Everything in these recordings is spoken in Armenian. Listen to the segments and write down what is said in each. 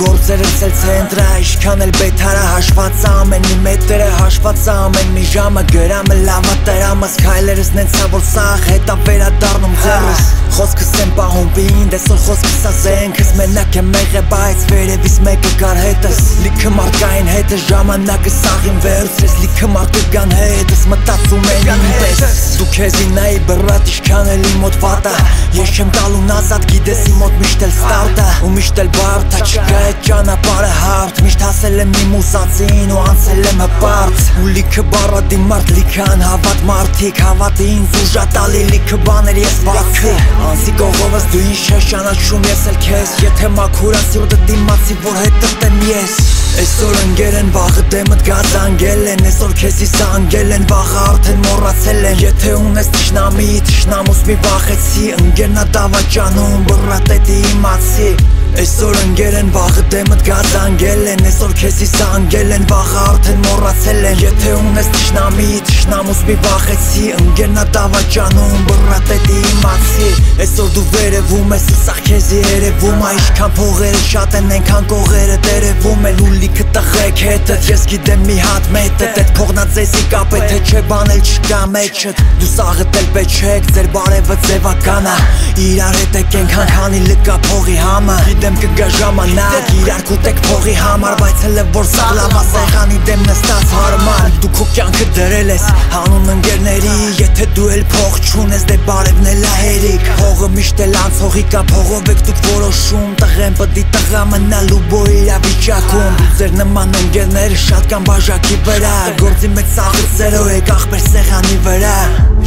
գործերս էլ ցենտրը, ինչքան էլ բեթարա հաշված ամեն մի մետրը, հաշված ամեն մի ժամը, գրամը լավը տրամս, քայլերս նենցա որ սաղ հետա վերադառնում ձեռս, խոսքս եմ պահում պինդ, այսօր խոսքս ասենքս, մենակ եմ եղե բայց վերևից մեկը կար հետս, լիքը մարդկային հետը ժամանակը սաղին վերցրես, լիքը մարդը կան հետս, մտածում են ինպես, դու քեզի նայի բռատ ինչքան էլ իմ մոտ վատա, ես չեմ տալու նազատ, գիտես իմ մոտ միշտ էլ ստարտա, ու միշտ էլ բարդ, չկա այդ ճանապարհը հարթ, միշտ հասել եմ իմ ուսածին ու անցել եմ հպարտ, ու լիքը բառադի մարդ, լիքը անհավատ մարդիկ, հավատի ինձ ուժա տալի լիքը բաներ ես բացի, անցի կողովս դու ինչ ես ճանաչում ես էլ քեզ, եթե մաքուր ասյուրդը դիմացի որ հետդ եմ ես, այսօր ընկեր են վաղը դեմդ գած անգել են, այսօր քեզիս անգել են, վաղը արդեն մոռացել են, եթե ունես թշնամի, թշնամուս մի վախեցի, ընկերնա դավաճանում, բռատետի իմացի, այսօր ընկեր են վաղը դեմդ գած անգել են, այսօր քեզիս անգել են, վաղը արդեն մոռացել են, եթե ունես թշնամի, թշնամուս մի վախեցի, ընկերնա դավաճանում, բռատետի իմացի, այսօր դու վերևում ես, սաղ քեզի երևում, ինչքան փողերը շատ են, այնքան կողերը տերևում են, ու լիքը տղեկ հետդ, ես գիտեմ մի հատ մետդ, այդ փողնա ձեզի կապ է, թե չէ բան էլ չկա մեջդ, դու սաղդ էլ պետք չեք, ձեր բարևը ձևականա, իրար հետ եք ենքան քանի լկա փողի համը, գիտեմ կգա ժամանակ, իրար կուտեք փողի համար, բայց հլը որ սաղ լավա սեղանի դեմ նստած հարմար, դու քո կյանքը դրել ես, հանուն ընկերների, եթե դու էլ փող չունես, դե բարևն էլ ահերիք, փողը միշտ էլ անցողի կա, փողով եք դուք որոշում, տղեն պտի տղա մնալու բո իրավիճակում, ձեր նման ընկերները շատ կան բաժակի վրա, գործի մեջ սաղը ծերո եք ախպեր սեղանի վրա,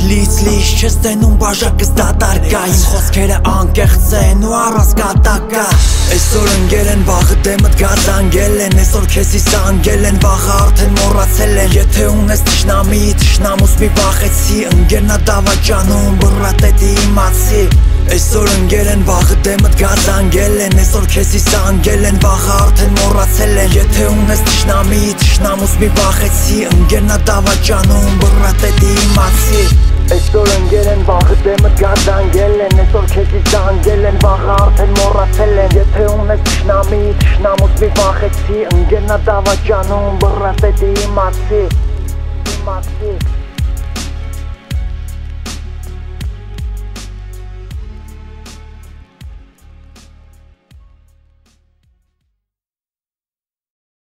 լից չես տենում բաժակս դատարկա, իմ խոսքերը անկեղծ են ու առանց կատակա, այսօր ընկեր են վաղը դեմդ գած անգել են, այսօր քեզիս անգել են, վաղը արդեն մոռացել են, եթե ունես թշնամի, թշնամուս մի վախեցի, ընկերնա դավաճանում, բռատետի իմացի, այսօր ընկեր են վաղը դեմդ գած անգել են, այսօր քեզիս անգել են, վաղը արդեն մոռացել են, եթե ունես թշնամի, թշնամուս մի վախեցի, ընկերնա դավաճանում, բռատետի իմացի, այսօր ընկեր են վաղը դեմդ գած անգել են, այսօր քեզիս անգել են, վաղը արդեն մոռացել են, եթե ունես թշնամի, թշնամուս մի վախեցի, ընկերնա դավաճանում, բռատետի իմացի, իմացի